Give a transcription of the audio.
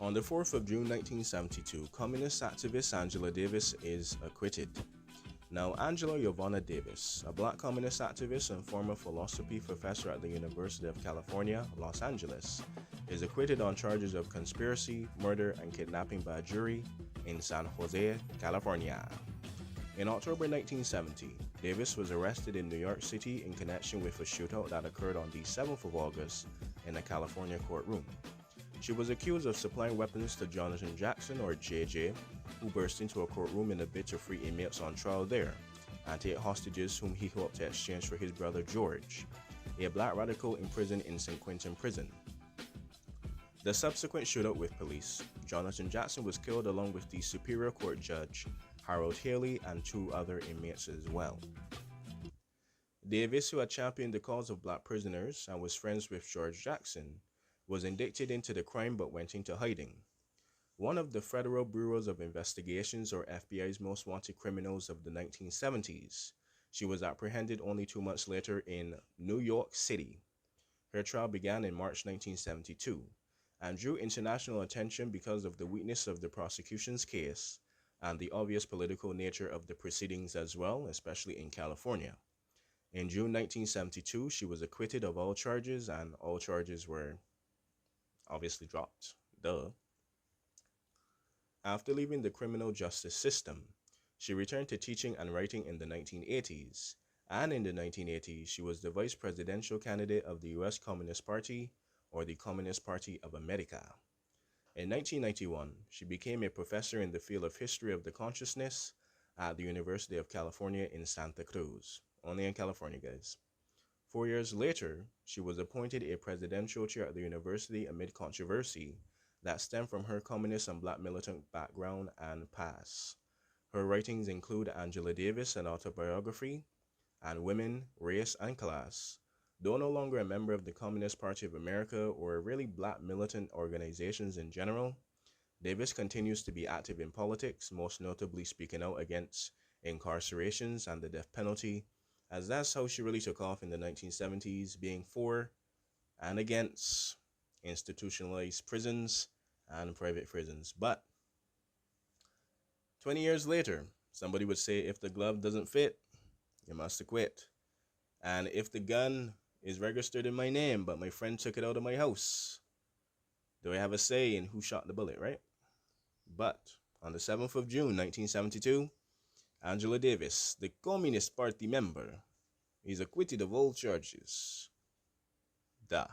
On the 4th of June 1972, communist activist Angela Davis is acquitted. Now, Angela Yvonne Davis, a black communist activist and former philosophy professor at the University of California, Los Angeles, is acquitted on charges of conspiracy, murder, and kidnapping by a jury in San Jose, California. In October 1970, Davis was arrested in New York City in connection with a shootout that occurred on the 7th of August in a California courtroom. She was accused of supplying weapons to Jonathan Jackson, or JJ, who burst into a courtroom in a bid to free inmates on trial there and take hostages whom he hoped to exchange for his brother George, a black radical imprisoned in St. Quentin prison. The subsequent shootout with police, Jonathan Jackson was killed along with the Superior Court Judge Harold Haley and two other inmates as well. Davis, who had championed the cause of black prisoners and was friends with George Jackson, was indicted into the crime but went into hiding. One of the Federal Bureaus of Investigations, or FBI's most wanted criminals of the 1970s, she was apprehended only 2 months later in New York City. Her trial began in March 1972 and drew international attention because of the weakness of the prosecution's case and the obvious political nature of the proceedings as well, especially in California. In June 1972, she was acquitted of all charges, and all charges were obviously dropped. Duh. After leaving the criminal justice system, she returned to teaching and writing in the 1980s, and in the 1980s, she was the vice presidential candidate of the US Communist Party, or the Communist Party of America. In 1991, she became a professor in the field of history of the consciousness at the University of California in Santa Cruz. Only in California, guys. 4 years later, she was appointed a presidential chair at the university amid controversy that stemmed from her communist and black militant background and past. Her writings include Angela Davis, an autobiography, and Women, Race, and Class. Though no longer a member of the Communist Party of America or really black militant organizations in general, Davis continues to be active in politics, most notably speaking out against incarcerations and the death penalty, as that's how she really took off in the 1970s, being for and against institutionalized prisons and private prisons. But 20 years later, somebody would say if the glove doesn't fit, you must acquit. And if the gun is registered in my name, but my friend took it out of my house, do I have a say in who shot the bullet, right? But on the 7th of June, 1972, Angela Davis, the Communist Party member, is acquitted of all charges. Duh.